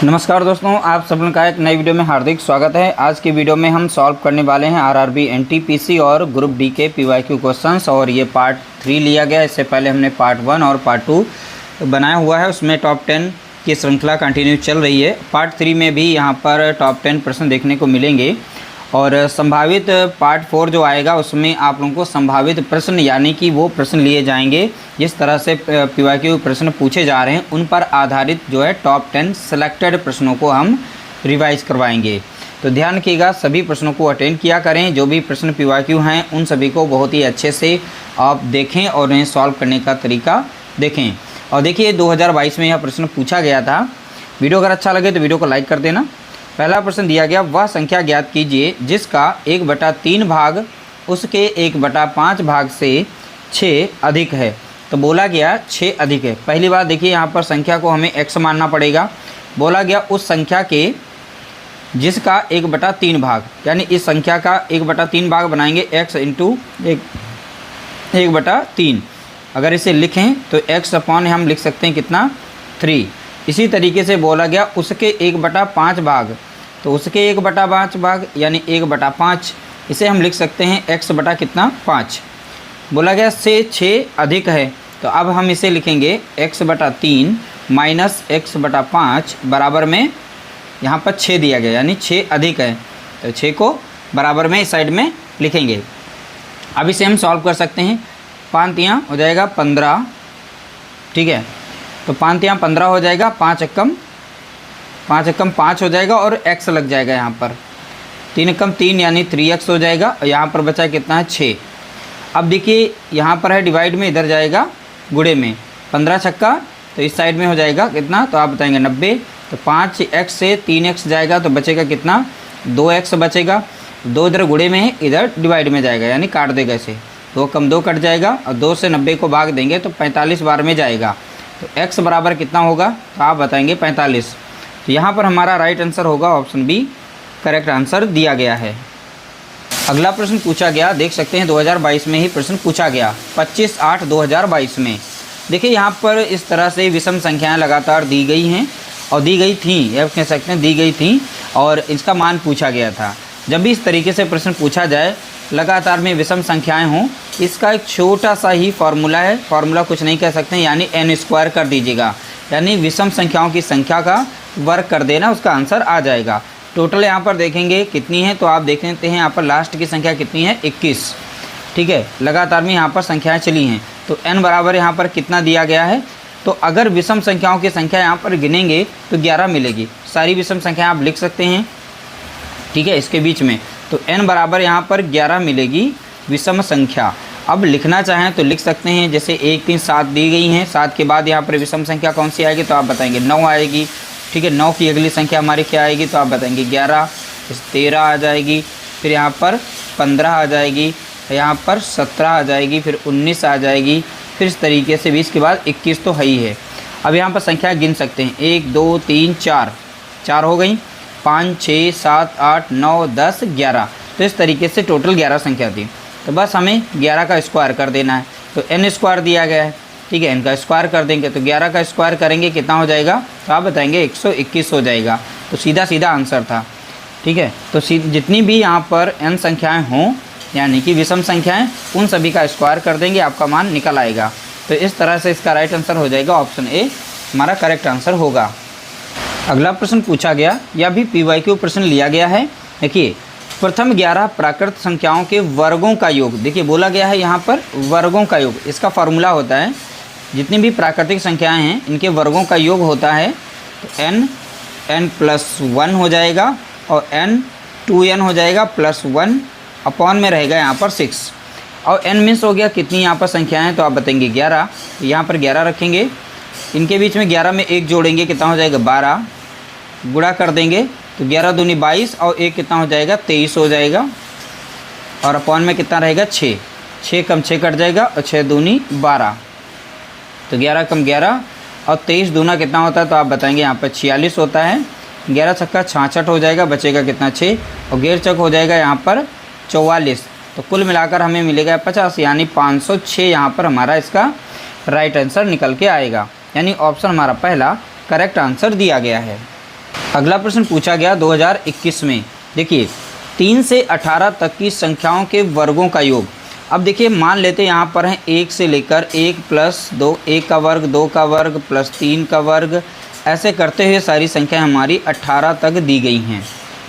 नमस्कार दोस्तों, आप सब का एक नई वीडियो में हार्दिक स्वागत है। आज की वीडियो में हम सॉल्व करने वाले हैं आरआरबी एनटीपीसी और ग्रुप डी के पीवाईक्यू क्वेश्चंस। और ये पार्ट 3 लिया गया। इससे पहले हमने पार्ट 1 और पार्ट 2 बनाया हुआ है, उसमें टॉप 10 की श्रृंखला कंटिन्यू चल रही है। पार्ट 3 में भी यहाँ पर टॉप 10 प्रश्न देखने को मिलेंगे और संभावित पार्ट 4 जो आएगा उसमें आप लोगों को संभावित प्रश्न यानी कि वो प्रश्न लिए जाएंगे जिस तरह से पीवाईक्यू प्रश्न पूछे जा रहे हैं उन पर आधारित जो है टॉप 10 सेलेक्टेड प्रश्नों को हम रिवाइज करवाएंगे। तो ध्यान रखिएगा, सभी प्रश्नों को अटेंड किया करें। जो भी प्रश्न पीवाईक्यू हैं उन सभी को बहुत ही अच्छे से आप देखें और उन्हें सॉल्व करने का तरीका देखें। और देखिए 2022 में यह प्रश्न पूछा गया था। वीडियो अगर अच्छा लगे तो वीडियो को लाइक कर देना। पहला प्रश्न दिया गया, वह संख्या ज्ञात कीजिए जिसका 1/3 भाग उसके 1/5 भाग से 6 अधिक है। तो बोला गया 6 अधिक है। पहली बात देखिए, यहाँ पर संख्या को हमें x मानना पड़ेगा। बोला गया उस संख्या के जिसका 1/3 भाग, यानी इस संख्या का 1/3 भाग बनाएंगे x इंटू 1/3। अगर इसे लिखें तो x अपॉन हम लिख सकते हैं कितना 3। इसी तरीके से बोला गया उसके 1/5 भाग, तो उसके 1/5 भाग यानी 1/5, इसे हम लिख सकते हैं x बटा कितना 5। बोला गया से 6 अधिक है, तो अब हम इसे लिखेंगे x/3 माइनस x/5 बराबर में यहाँ पर 6 दिया गया यानी 6 अधिक है, तो 6 को बराबर में इस साइड में लिखेंगे। अब इसे हम सॉल्व कर सकते हैं। 5 यहाँ हो जाएगा 15, ठीक है। तो 5 यहाँ 15 हो जाएगा, 5 एकम 5 हो जाएगा और x लग जाएगा यहाँ पर। 3 एकम 3 यानी 3x हो जाएगा और यहाँ पर बचा कितना है 6। अब देखिए यहाँ पर है डिवाइड में, इधर जाएगा गुणे में। 15 छक्का तो इस साइड में हो जाएगा कितना, तो आप बताएंगे 90। तो 5x से 3x जाएगा तो बचेगा कितना 2x बचेगा। 2 इधर गुणे में है, इधर डिवाइड में जाएगा यानी काट देगा इसे। 2 कम 2 कट जाएगा और 2 से 90 को भाग देंगे तो 45 बार में जाएगा। तो x बराबर कितना होगा, तो आप बताएंगे 45। तो यहाँ पर हमारा राइट आंसर होगा ऑप्शन बी, करेक्ट आंसर दिया गया है। अगला प्रश्न पूछा गया, देख सकते हैं 2022 में ही प्रश्न पूछा गया, 25/8/2022 में। देखिए यहाँ पर इस तरह से विषम संख्याएं लगातार दी गई हैं और दी गई थी, यह कह सकते हैं दी गई थी और इसका मान पूछा गया था। जब भी इस तरीके से प्रश्न पूछा जाए लगातार में विषम संख्याएं हों, इसका एक छोटा सा ही फार्मूला है, फार्मूला कुछ नहीं कह सकते हैं, यानी n² कर दीजिएगा, यानी विषम संख्याओं की संख्या का वर्ग कर देना, उसका आंसर आ जाएगा। टोटल यहाँ पर देखेंगे कितनी है, तो आप देख लेते हैं यहाँ पर लास्ट की संख्या कितनी है 21, ठीक है। लगातार में यहाँ पर संख्याएँ चली हैं, तो n बराबर यहाँ पर कितना दिया गया है। तो अगर विषम संख्याओं की संख्या यहाँ पर गिनेंगे तो 11 मिलेगी। सारी विषम संख्या आप लिख सकते हैं, ठीक है, इसके बीच में। तो n बराबर यहाँ पर 11 मिलेगी विषम संख्या। अब लिखना चाहें तो लिख सकते हैं, जैसे 1 3 7 दी गई हैं, 7 के बाद यहाँ पर विषम संख्या कौन सी आएगी, तो आप बताएंगे 9 आएगी, ठीक है। 9 की अगली संख्या हमारी क्या आएगी, तो आप बताएंगे 11, 13 आ जाएगी, फिर यहाँ पर 15 आ जाएगी, यहाँ पर 17 आ जाएगी, फिर 19 आ जाएगी, फिर इस तरीके से 20 के बाद 21 तो है ही है। अब यहाँ पर संख्या गिन सकते हैं, 1 2 3 4 हो गई, 5 6 7 8 9 10 11। तो इस तरीके से टोटल 11 संख्या थी। तो बस हमें 11 का स्क्वायर कर देना है, तो n² दिया गया है, ठीक है। n का स्क्वायर कर देंगे तो 11 का स्क्वायर करेंगे कितना हो जाएगा, तो आप बताएंगे 121 हो जाएगा। तो सीधा सीधा आंसर था, ठीक है। तो जितनी भी यहाँ पर n संख्याएँ हों यानी कि विषम संख्याएँ, उन सभी का स्क्वायर कर देंगे, आपका मान निकल आएगा। तो इस तरह से इसका राइट आंसर हो जाएगा ऑप्शन ए, हमारा करेक्ट आंसर होगा। अगला प्रश्न पूछा गया, यह भी पीवाईक्यू प्रश्न लिया गया है। देखिए प्रथम 11 प्राकृत संख्याओं के वर्गों का योग। देखिए बोला गया है यहाँ पर वर्गों का योग, इसका फार्मूला होता है जितनी भी प्राकृतिक संख्याएं हैं इनके वर्गों का योग होता है। तो n+1 हो जाएगा और n2n हो जाएगा +1 अपॉन में रहेगा यहाँ पर 6। और n मीन्स हो गया कितनी यहाँ पर संख्याएं हैं, तो आप बताएंगे 11। तो यहाँ पर 11 रखेंगे, इनके बीच में 11 में 1 जोड़ेंगे, कितना हो जाएगा 12, गुणा कर देंगे तो 11 दूनी 22 और 1 कितना हो जाएगा 23 हो जाएगा, और अपॉन में कितना रहेगा 6, 6 कम 6 कट जाएगा और 6 दूनी 12। तो 11 कम 11 और 23 दूना कितना होता है, तो आप बताएंगे यहाँ पर 46 होता है। 11 छक्का 66 हो जाएगा, बचेगा कितना 6, और 11 चक हो जाएगा यहाँ पर 44। तो कुल मिलाकर हमें मिलेगा 50, यानी 506 यहाँ पर हमारा इसका राइट आंसर निकल के आएगा, यानी ऑप्शन हमारा पहला करेक्ट आंसर दिया गया है। अगला प्रश्न पूछा गया 2021 में। देखिए 3 से 18 तक की संख्याओं के वर्गों का योग। अब देखिए मान लेते हैं यहाँ पर है 1 से लेकर 1 प्लस 2, 1 का वर्ग, 2 का वर्ग प्लस 3 का वर्ग, ऐसे करते हुए सारी संख्या हमारी 18 तक दी गई हैं।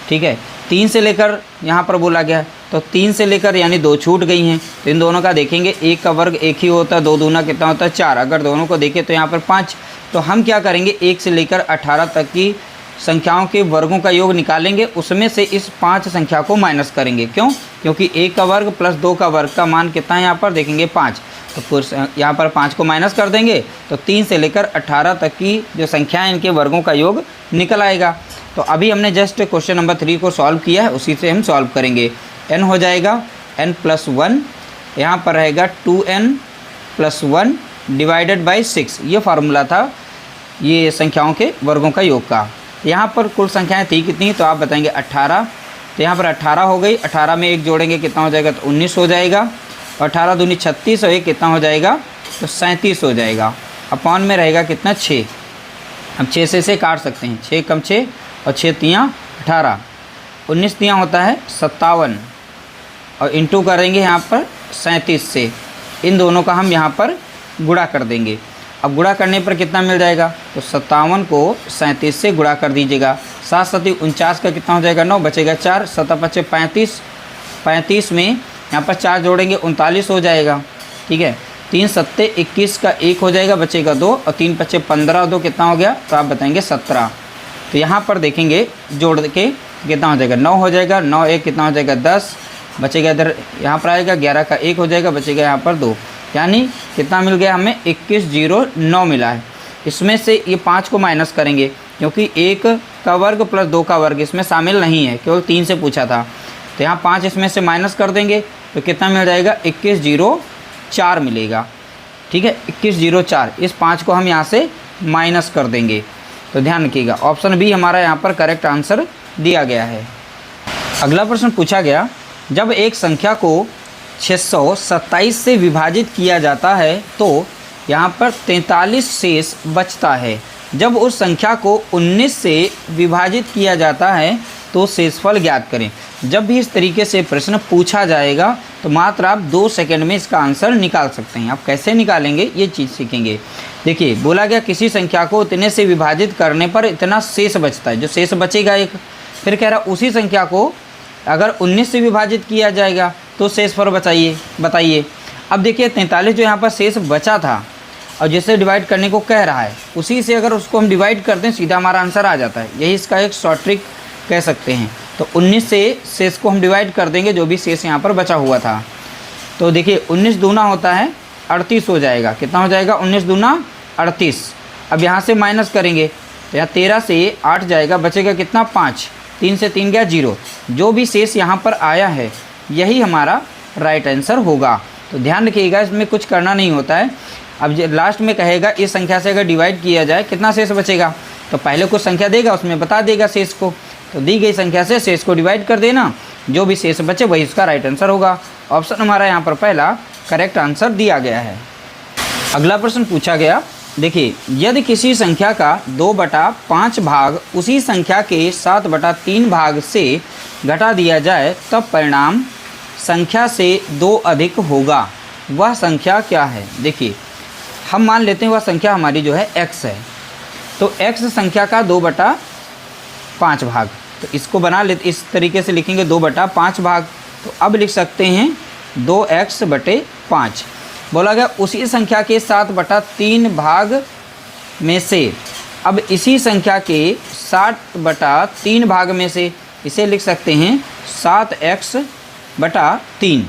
ठीक है, 3 से लेकर यहाँ पर बोला गया है, तो 3 से लेकर यानी 2 छूट गई हैं, तो इन दोनों का देखेंगे। 1 का वर्ग 1 ही होता है, 2 दूना कितना होता है 4। अगर दोनों को देखें तो यहाँ पर 5। तो हम क्या करेंगे, 1 से लेकर 18 तक की संख्याओं के वर्गों का योग निकालेंगे, उसमें से इस 5 संख्या को माइनस करेंगे। क्यों? क्योंकि 1 का वर्ग प्लस 2 का वर्ग का मान कितना है यहाँ पर देखेंगे 5, तो फिर यहाँ पर 5 को माइनस कर देंगे, तो 3 से लेकर 18 तक की जो संख्याएं इनके वर्गों का योग निकल आएगा। तो अभी हमने जस्ट क्वेश्चन नंबर 3 को सॉल्व किया है, उसी से हम सॉल्व करेंगे। n हो जाएगा n+1, यहाँ पर रहेगा 2n+1 डिवाइडेड बाई 6। ये फार्मूला था ये संख्याओं के वर्गों का योग का। यहाँ पर कुल संख्याएं थी कितनी, तो आप बताएंगे 18। तो यहाँ पर 18 हो गई, 18 में 1 जोड़ेंगे कितना हो जाएगा, तो 19 हो जाएगा। 18 दूनी 36 और 1 कितना हो जाएगा, तो 37 हो जाएगा। अपॉन में रहेगा कितना 6। हम 6 से काट सकते हैं, 6 कम 6 और 6 तियाँ 18, 19 तियाँ होता है 57 और इंटू करेंगे यहाँ पर 37 से। इन दोनों का हम यहाँ पर गुणा कर देंगे। अब गुणा करने पर कितना मिल जाएगा, तो 57 को 37 से गुणा कर दीजिएगा। 7 7 49 का कितना हो जाएगा 9, बचेगा 4, 7 5 35, 35 में यहाँ पर 4 जोड़ेंगे 39 हो जाएगा। ठीक है, 3 7 21 का 1 हो जाएगा, बचेगा 2 और 3 5 15 और 2 कितना हो गया, तो आप बताएंगे 17। तो यहाँ पर देखेंगे जोड़ के कितना हो जाएगा 9 हो जाएगा, 9 1 कितना हो जाएगा 10, बचेगा इधर यहाँ पर आएगा 11 का 1 हो जाएगा, बचेगा यहाँ पर 2, यानी कितना मिल गया हमें 2109 मिला है। इसमें से ये 5 को माइनस करेंगे क्योंकि 1 का वर्ग प्लस 2 का वर्ग इसमें शामिल नहीं है, केवल 3 से पूछा था। तो यहाँ 5 इसमें से माइनस कर देंगे तो कितना मिल जाएगा 2104 मिलेगा। ठीक है, 2104, इस 5 को हम यहाँ से माइनस कर देंगे। तो ध्यान रखिएगा ऑप्शन बी हमारा यहाँ पर करेक्ट आंसर दिया गया है। अगला प्रश्न पूछा गया, जब एक संख्या को 627 से विभाजित किया जाता है तो यहाँ पर 43 शेष बचता है। जब उस संख्या को 19 से विभाजित किया जाता है तो शेषफल ज्ञात करें। जब भी इस तरीके से प्रश्न पूछा जाएगा तो मात्र आप 2 सेकंड में इसका आंसर निकाल सकते हैं। आप कैसे निकालेंगे ये चीज़ सीखेंगे। देखिए बोला गया किसी संख्या को इतने से विभाजित करने पर इतना शेष बचता है, जो शेष बचेगा एक। फिर कह रहा उसी संख्या को अगर 19 से विभाजित किया जाएगा तो शेषफल बताइए। अब देखिए 43 जो यहाँ पर शेष बचा था और जिसे डिवाइड करने को कह रहा है, उसी से अगर उसको हम डिवाइड करते हैं सीधा हमारा आंसर आ जाता है। यही इसका एक शॉर्ट ट्रिक कह सकते हैं। तो 19 से शेष को हम डिवाइड कर देंगे, जो भी शेष यहाँ पर बचा हुआ था। तो देखिए 19 दूना होता है 38 हो जाएगा। कितना हो जाएगा 19 दूना 38। अब यहाँ से माइनस करेंगे तो यहाँ 13 से 8 जाएगा, बचेगा कितना 5, 3 से 3 गया 0। जो भी शेष यहाँ पर आया है यही हमारा राइट आंसर होगा। तो ध्यान रखिएगा, इसमें कुछ करना नहीं होता है। अब लास्ट में कहेगा इस संख्या से अगर डिवाइड किया जाए कितना शेष बचेगा, तो पहले कुछ संख्या देगा उसमें बता देगा शेष को। तो दी गई संख्या से शेष को डिवाइड कर देना, जो भी शेष बचे वही इसका राइट आंसर होगा। ऑप्शन हमारा यहाँ पर पहला करेक्ट आंसर दिया गया है। अगला प्रश्न पूछा गया, देखिए यदि किसी संख्या का 2/5 भाग उसी संख्या के 7/3 भाग से घटा दिया जाए तब परिणाम संख्या से 2 अधिक होगा। वह संख्या क्या है? देखिए हम मान लेते हैं वह संख्या हमारी जो है x है। तो x संख्या का 2/5 भाग, तो इसको बना लेते इस तरीके से लिखेंगे 2/5 भाग। तो अब लिख सकते हैं 2x/5। बोला गया उसी संख्या के 7/3 भाग में से, अब इसी संख्या के 7/3 भाग में से इसे लिख सकते हैं 7x/3।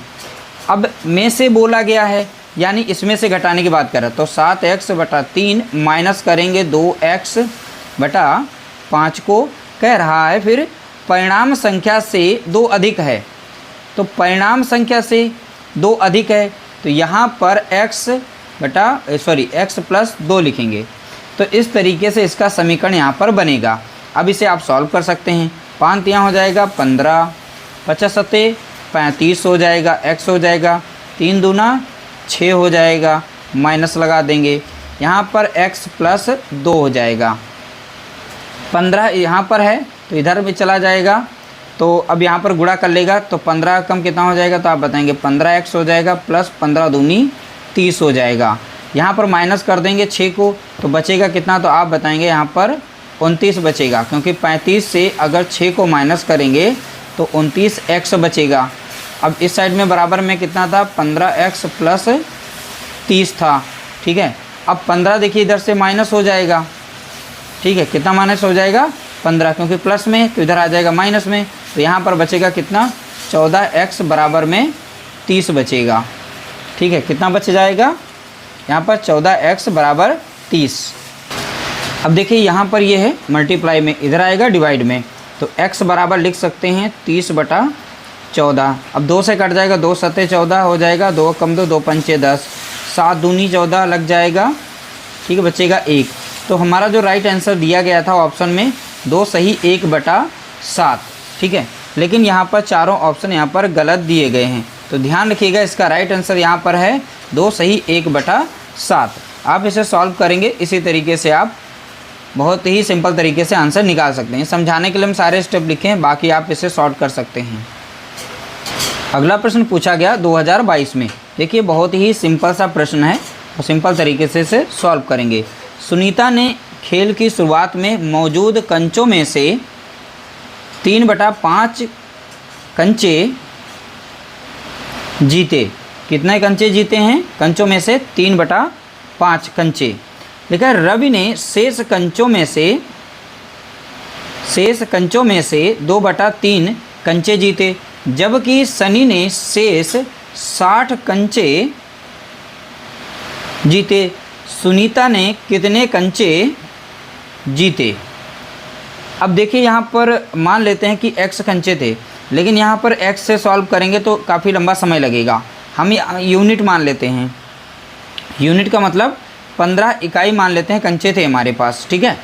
अब में से बोला गया है यानी इसमें से घटाने की बात कर रहा है। तो 7x/3 माइनस करेंगे 2x/5 को कह रहा है। फिर परिणाम संख्या से 2 अधिक है, तो परिणाम संख्या से 2 अधिक है तो यहाँ पर x + 2 लिखेंगे। तो इस तरीके से इसका समीकरण यहाँ पर बनेगा। अब इसे आप सॉल्व कर सकते हैं। 5 तियाँ हो जाएगा 15, 50 सत्ते 35 हो जाएगा, x हो जाएगा 3 दूना 6 हो जाएगा, माइनस लगा देंगे। यहाँ पर x + 2 हो जाएगा। 15 यहाँ पर है तो इधर भी चला जाएगा, तो अब यहाँ पर गुणा कर लेगा तो 15 कम कितना हो जाएगा, तो आप बताएंगे 15x हो जाएगा प्लस 15 दूनी 30 हो जाएगा। यहाँ पर माइनस कर देंगे 6 को तो बचेगा कितना, तो आप बताएंगे यहाँ पर 29 बचेगा, क्योंकि 35 से अगर 6 को माइनस करेंगे तो 29x बचेगा। अब इस साइड में बराबर में कितना था, 15x प्लस 30 था, ठीक है। अब 15 देखिए इधर से माइनस हो जाएगा, ठीक है, कितना माइनस हो जाएगा 15, क्योंकि प्लस में तो इधर आ जाएगा माइनस में, तो यहाँ पर बचेगा कितना 14x बराबर में 30 बचेगा, ठीक है। कितना बच जाएगा यहाँ पर 14x बराबर 30। अब देखिए यहाँ पर ये है मल्टीप्लाई में, इधर आएगा डिवाइड में, तो x बराबर लिख सकते हैं 30/14। अब 2 से कट जाएगा, 2 सत्ते 14 हो जाएगा, 2 कम 2 2 पंचे 10, 7 दूनी 14 लग जाएगा, ठीक है, बचेगा 1। तो हमारा जो राइट आंसर दिया गया था ऑप्शन में 2 सही 1/7, ठीक है। लेकिन यहाँ पर चारों ऑप्शन यहाँ पर गलत दिए गए हैं, तो ध्यान रखिएगा इसका राइट आंसर यहाँ पर है 2 सही 1/7। आप इसे सॉल्व करेंगे इसी तरीके से आप बहुत ही सिंपल तरीके से आंसर निकाल सकते हैं। समझाने के लिए हम सारे स्टेप लिखे हैं, बाकी आप इसे सॉल्व कर सकते हैं। अगला प्रश्न पूछा गया 2022 में, देखिए बहुत ही सिंपल सा प्रश्न है और सिंपल तरीके से इसे सॉल्व करेंगे। सुनीता ने खेल की शुरुआत में मौजूद कंचों में से 3/5 कंचे जीते। कितने कंचे जीते हैं, कंचों में से 3/5 कंचे। लिखा रवि ने शेष कंचों में से 2/3 कंचे जीते, जबकि सनी ने शेष 60 कंचे जीते। सुनीता ने कितने कंचे जीते। अब देखिए यहाँ पर मान लेते हैं कि x कंचे थे, लेकिन यहाँ पर x से सॉल्व करेंगे तो काफ़ी लंबा समय लगेगा। हम यूनिट मान लेते हैं, यूनिट का मतलब 15 इकाई मान लेते हैं कंचे थे हमारे पास, ठीक है।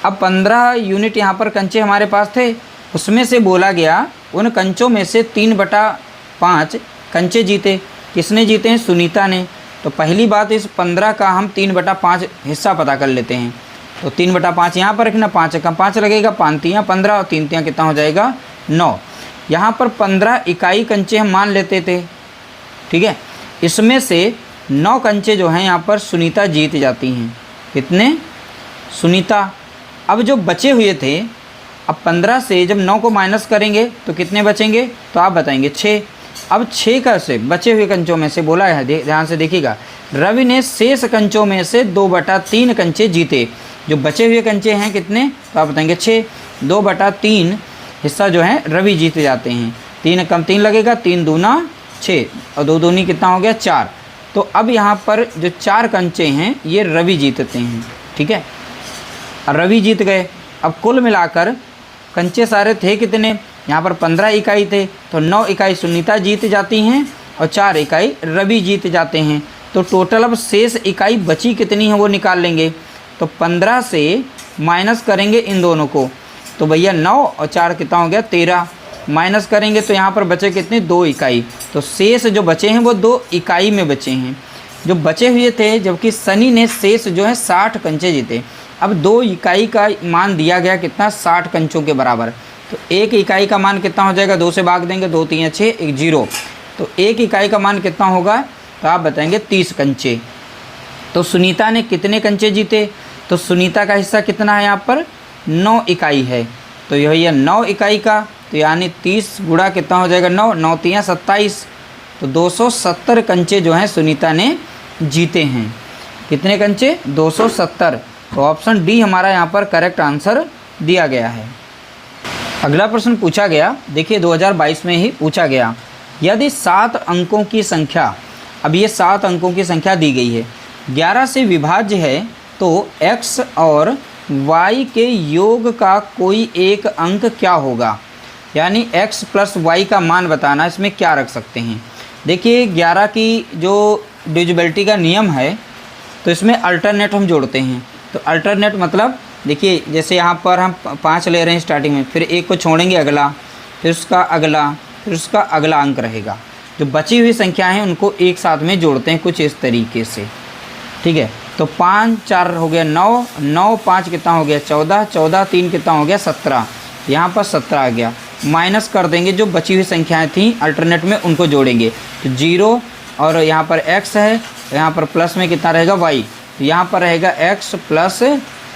अब 15 यूनिट यहाँ पर कंचे हमारे पास थे, उसमें से बोला गया उन कंचों में से 3/5 कंचे जीते। किसने जीते हैं, सुनीता ने। तो पहली बात इस 15 का हम 3/5 हिस्सा पता कर लेते हैं, तो 3/5 यहाँ पर रखना, 5 का 5 लगेगा, 5 तियाँ 15 और 3 तियाँ कितना हो जाएगा 9। यहाँ पर 15 इकाई कंचे हम मान लेते थे, ठीक है। इसमें से 9 कंचे जो हैं यहाँ पर सुनीता जीत जाती हैं। कितने, सुनीता। अब जो बचे हुए थे, अब 15 से जब 9 को माइनस करेंगे तो कितने बचेंगे, तो आप बताएंगे 6। अब 6 का से बचे हुए कंचों में से बोला है, ध्यान से देखिएगा, रवि ने शेष कंचों में से 2/3 कंचे जीते। जो बचे हुए कंचे हैं कितने, तो आप बताएंगे 6। 2/3 हिस्सा जो है रवि जीत जाते हैं। 3 कम 3 लगेगा, 3 दूना 6 और 2 दूनी कितना हो गया 4। तो अब यहाँ पर जो 4 कंचे हैं ये रवि जीतते हैं, ठीक है, रवि जीत गए। अब कुल मिलाकर कंचे सारे थे कितने, यहाँ पर 15 इकाई थे, तो 9 इकाई सुनीता जीत जाती हैं और 4 इकाई रवि जीत जाते हैं। तो टोटल अब शेष इकाई बची कितनी है वो निकाल लेंगे। तो 15 से माइनस करेंगे इन दोनों को, तो भैया 9 और 4 कितना हो गया 13। माइनस करेंगे तो यहाँ पर बचे कितने 2 इकाई, तो शेष जो बचे हैं वो 2 इकाई में बचे हैं जो बचे हुए थे, जबकि सनी ने शेष जो है 60 कंचे जीते। अब 2 इकाई का मान दिया गया कितना 60 कंचों के बराबर, तो 1 इकाई का मान कितना हो जाएगा, 2 से भाग देंगे, 2 3 6 1 0, तो 1 इकाई का मान कितना होगा, तो आप बताएंगे 30 कंचे। तो सुनीता ने कितने कंचे जीते, तो सुनीता का हिस्सा कितना है यहाँ पर 9 इकाई है, तो यही है 9 इकाई का, तो यानी 30 गुणा कितना हो जाएगा 9, 9 3 27, तो 270 कंचे जो हैं सुनीता ने जीते हैं। कितने कंचे 270, तो ऑप्शन डी हमारा यहाँ पर करेक्ट आंसर दिया गया है। अगला प्रश्न पूछा गया, देखिए 2022 में ही पूछा गया, यदि 7 अंकों की संख्या, अब ये 7 अंकों की संख्या दी गई है, 11 से विभाज्य है, तो x और y के योग का कोई एक अंक क्या होगा, यानी x प्लस y का मान बताना, इसमें क्या रख सकते हैं। देखिए 11 की जो डिविजिबिलिटी का नियम है, तो इसमें अल्टरनेट हम जोड़ते हैं। तो अल्टरनेट मतलब देखिए जैसे यहाँ पर हम 5 ले रहे हैं स्टार्टिंग में, फिर 1 को छोड़ेंगे अगला, फिर उसका अगला, फिर उसका अगला अंक रहेगा। जो बची हुई संख्या हैं उनको एक साथ में जोड़ते हैं कुछ इस तरीके से, ठीक है। तो 5 4 हो गया 9, 9 5 कितना हो गया 14, 14 3 कितना हो गया 17, यहाँ पर 17 आ गया। माइनस कर देंगे जो बची हुई संख्याएं थी अल्टरनेट में, उनको जोड़ेंगे तो 0 और यहाँ पर x है, यहाँ पर प्लस में कितना रहेगा y, तो यहाँ पर रहेगा x प्लस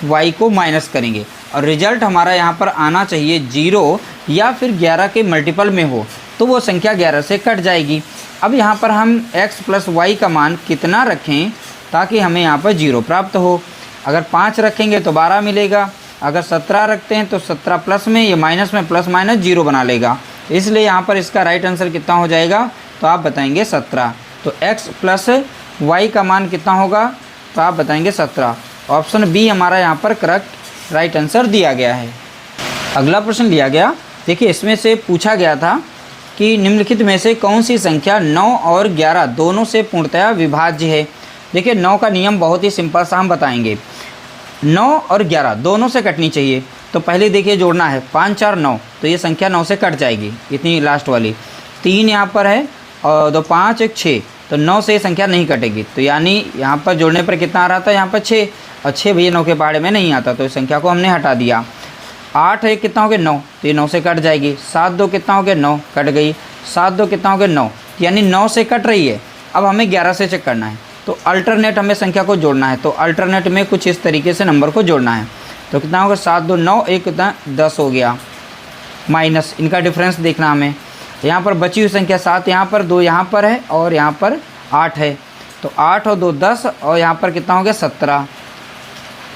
y को माइनस करेंगे और रिजल्ट हमारा यहाँ पर आना चाहिए 0 या फिर 11 के मल्टीपल में हो, तो वो संख्या 11 से कट जाएगी। अब यहाँ पर हम x प्लस y का मान कितना रखें ताकि हमें यहाँ पर 0 प्राप्त हो। अगर 5 रखेंगे तो 12 मिलेगा, अगर 17 रखते हैं तो 17 प्लस में या माइनस में प्लस माइनस 0 बना लेगा, इसलिए यहाँ पर इसका राइट आंसर कितना हो जाएगा, तो आप बताएंगे 17। तो x प्लस y का मान कितना होगा, तो आप बताएंगे 17। ऑप्शन बी हमारा यहाँ पर करेक्ट राइट आंसर दिया गया है। अगला प्रश्न लिया गया, देखिए इसमें से पूछा गया था कि निम्नलिखित में से कौन सी संख्या 9 और 11 दोनों से पूर्णतया विभाज्य है। देखिए 9 का नियम बहुत ही सिंपल सा हम बताएंगे, 9 और 11 दोनों से कटनी चाहिए। तो पहले देखिए जोड़ना है 5 4 9, तो ये संख्या 9 से कट जाएगी, इतनी लास्ट वाली 3 यहाँ पर है और 2 5 1 6, तो 9 से ये संख्या नहीं कटेगी। तो यानी यहाँ पर जोड़ने पर कितना आ रहा था, यहाँ पर 6, और 6 भैया 9 के पहाड़े में नहीं आता, तो इस संख्या को हमने हटा दिया। 8 1 कितना हो गया 9, तो ये 9 से कट जाएगी। 7 2 कितना हो गया 9, कट गई। 7 2 कितना हो गया 9, यानी 9 से कट रही है। अब हमें 11 से चेक करना है, तो अल्टरनेट हमें संख्या को जोड़ना है। तो अल्टरनेट में कुछ इस तरीके से नंबर को जोड़ना है। तो कितना होगा 7 2 9 1 कितना 10 हो गया, माइनस इनका डिफरेंस देखना हमें। यहाँ पर बची हुई संख्या 7 यहाँ पर, 2 यहाँ पर है और यहाँ पर 8 है, तो 8 और 2 10 और यहाँ पर कितना हो गया 17।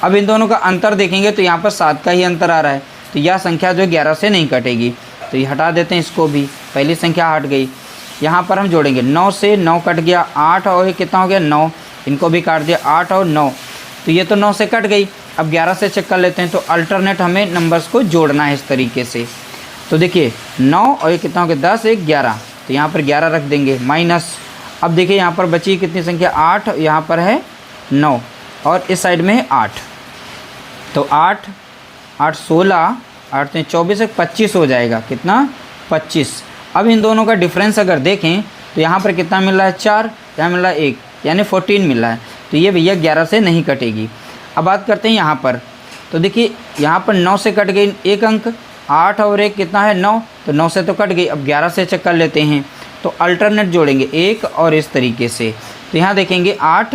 अब इन दोनों का अंतर देखेंगे तो यहाँ पर 7 का ही अंतर आ रहा है, तो यह संख्या जो 11 से नहीं कटेगी, तो ये हटा देते हैं इसको भी, पहली संख्या हट गई। यहाँ पर हम जोड़ेंगे 9 से 9 कट गया, 8 और ये कितना हो गया 9, इनको भी काट दिया 8 और 9, तो ये तो 9 से कट गई। अब 11 से चेक कर लेते हैं, तो अल्टरनेट हमें नंबर्स को जोड़ना है इस तरीके से। तो देखिए 9 और ये कितना हो गया 10 1 11, तो यहाँ पर 11 रख देंगे माइनस। अब देखिए यहाँ पर बची कितनी संख्या 8, यहाँ पर है 9 और इस साइड में है 8, तो 8 8 16 8 24 25 हो जाएगा, कितना 25। अब इन दोनों का डिफरेंस अगर देखें तो यहाँ पर कितना मिल रहा है 4, यहाँ मिल रहा है 1, यानी 14 मिल रहा है, तो ये भैया 11 से नहीं कटेगी। अब बात करते हैं यहाँ पर, तो देखिए यहाँ पर 9 से कट गई एक अंक, 8 और 1 कितना है 9, तो 9 से तो कट गई। अब 11 से चेक कर लेते हैं, तो अल्टरनेट जोड़ेंगे 1 और इस तरीके से। तो यहाँ देखेंगे 8,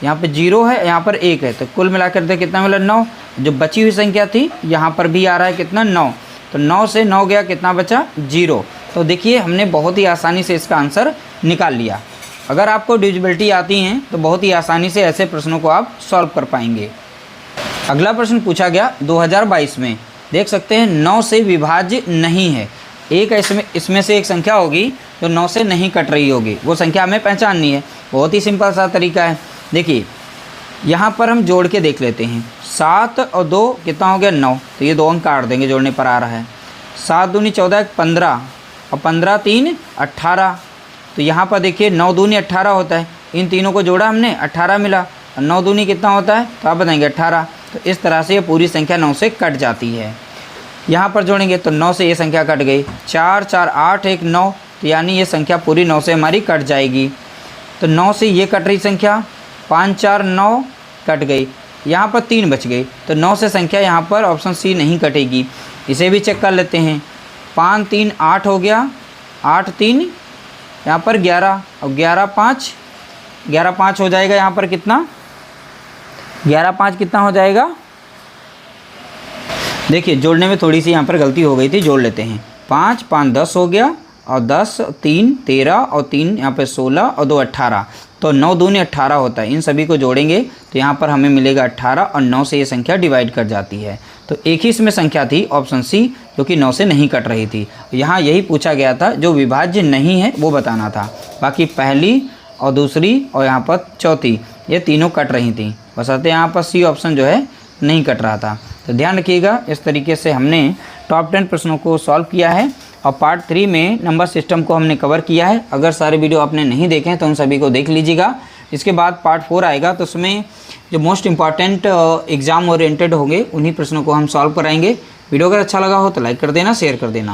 यहाँ पर 0 है, यहाँ पर 1 है, तो कुल मिलाकर दे कितना मिला 9। जो बची हुई संख्या थी यहाँ पर भी आ रहा है कितना 9, तो 9 से 9 गया, कितना बचा 0। तो देखिए हमने बहुत ही आसानी से इसका आंसर निकाल लिया। अगर आपको डिविजिबिलिटी आती हैं तो बहुत ही आसानी से ऐसे प्रश्नों को आप सॉल्व कर पाएंगे। अगला प्रश्न पूछा गया 2022 में, देख सकते हैं 9 से विभाज्य नहीं है। एक इसमें से एक संख्या होगी जो 9 से नहीं कट रही होगी, वो संख्या हमें पहचाननी है। बहुत ही सिंपल सा तरीका है। देखिए यहाँ पर हम जोड़ के देख लेते हैं, 7 और 2 कितना हो गया 9, तो ये 2 अंक काट देंगे, जोड़ने पर आ रहा है 7 दूनी 14 15 और 15 3 18। तो यहाँ पर देखिए 9 दूनी 18 होता है, इन तीनों को जोड़ा हमने 18 मिला, और 9 दूनी कितना होता है, तो आप बताएंगे 18। तो इस तरह से ये पूरी संख्या 9 से कट जाती है। यहाँ पर जोड़ेंगे तो 9 से ये संख्या कट गई, 4 4 8 1 9, तो यानी ये संख्या पूरी 9 से हमारी कट जाएगी। तो 9 से ये कट रही संख्या 5 4 9 कट गई, यहाँ पर 3 बच गई, तो 9 से संख्या यहाँ पर ऑप्शन सी नहीं कटेगी। इसे भी चेक कर लेते हैं, 5 3 8 हो गया, 8 3 यहाँ पर 11 और 11 5 हो जाएगा। यहाँ पर कितना 11 5 कितना हो जाएगा, देखिए जोड़ने में थोड़ी सी यहाँ पर गलती हो गई थी, जोड़ लेते हैं। 5 5 10 हो गया, और 10 3 13 और 3 यहाँ पे 16 और 2 18, तो 9 दूनी 18 होता है। इन सभी को जोड़ेंगे तो यहाँ पर हमें मिलेगा 18 और 9 से ये संख्या डिवाइड कर जाती है। तो एक ही इसमें संख्या थी ऑप्शन सी, जो कि 9 से नहीं कट रही थी। यहाँ यही पूछा गया था, जो विभाज्य नहीं है वो बताना था। बाकी पहली और दूसरी और यहाँ पर चौथी, ये तीनों कट रही थी, बशर्ते यहाँ पर सी ऑप्शन जो है नहीं कट रहा था। तो ध्यान रखिएगा, इस तरीके से हमने टॉप 10 प्रश्नों को सॉल्व किया है और पार्ट 3 में नंबर सिस्टम को हमने कवर किया है। अगर सारे वीडियो आपने नहीं देखे हैं तो उन सभी को देख लीजिएगा। इसके बाद पार्ट 4 आएगा, तो उसमें जो मोस्ट इंपॉर्टेंट एग्ज़ाम ओरिएंटेड होंगे उन्हीं प्रश्नों को हम सॉल्व कराएंगे। वीडियो अगर अच्छा लगा हो तो लाइक कर देना, शेयर कर देना।